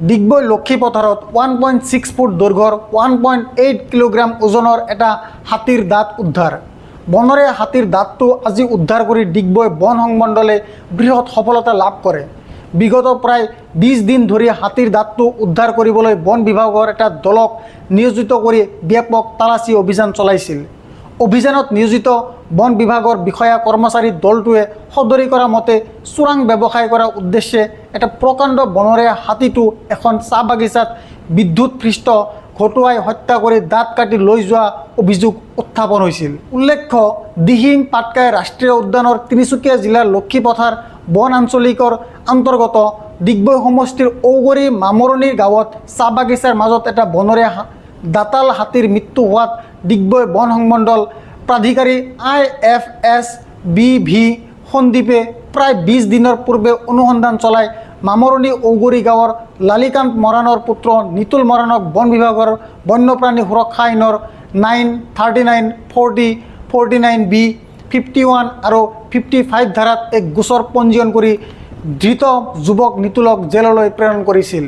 ডিগবৈ লক্ষী পথাৰত 1.6 ফুট দৈৰ্ঘ্যৰ 1.8 কিলোগ্ৰাম ওজনৰ এটা হাতীৰ দাঁত উদ্ধাৰ। বনৰে হাতীৰ দাঁতটো আজি উদ্ধাৰ কৰি ডিগবৈ বন সংমণ্ডলে বৃহৎ সফলতা লাভ কৰে। বিগত প্ৰায় 20 দিন ধৰি হাতীৰ দাঁতটো উদ্ধাৰ কৰিবলৈ বন বিভাগৰ এটা দলক নিয়োজিত কৰি ব্যাপক তালাচী অভিযান চলাইছিল। অভিযানত নিয়োজিত বন বিভাগৰ বিষয়া কৰ্মচাৰী দলটোৱে সদৰি কৰা মতে চোৰাং ব্যৱসায় কৰাৰ উদ্দেশ্যে এটা প্ৰকাণ্ড বনৰে হাতীটো এখন চাহ বাগিচাত বিদ্যুৎপৃষ্ট ঘটুৱাই হত্যা কৰি দাঁত কাটি লৈ যোৱা অভিযোগ উত্থাপন হৈছিল। উল্লেখ্য, দিহিং পাটকাই ৰাষ্ট্ৰীয় উদ্যানৰ তিনিচুকীয়া জিলাৰ লক্ষীপথাৰ বন আঞ্চলিকৰ অন্তৰ্গত ডিগবৈ সমষ্টিৰ ঔগৰি মামৰণিৰ গাঁৱত চাহ বাগিচাৰ মাজত এটা বনৰে দাঁতাল হাতীৰ মৃত্যু হোৱাত ডিগবৈ বন সংমণ্ডল প্ৰাধিকাৰী IFSBV সন্দীপে প্ৰায় 20 দিনৰ পূৰ্বে অনুসন্ধান চলাই মামৰণি ঔগৰি গাঁৱৰ লালিকান্ত মৰাণৰ পুত্ৰ নিতুল মৰাণক বন বিভাগৰ বন্যপ্ৰাণী সুৰক্ষা আইনৰ 939, 40, 49B, 51 আৰু 55 ধাৰাত এক গোচৰ পঞ্জীয়ন কৰি ধৃত যুৱক নিতুলক জেললৈ প্ৰেৰণ কৰিছিল।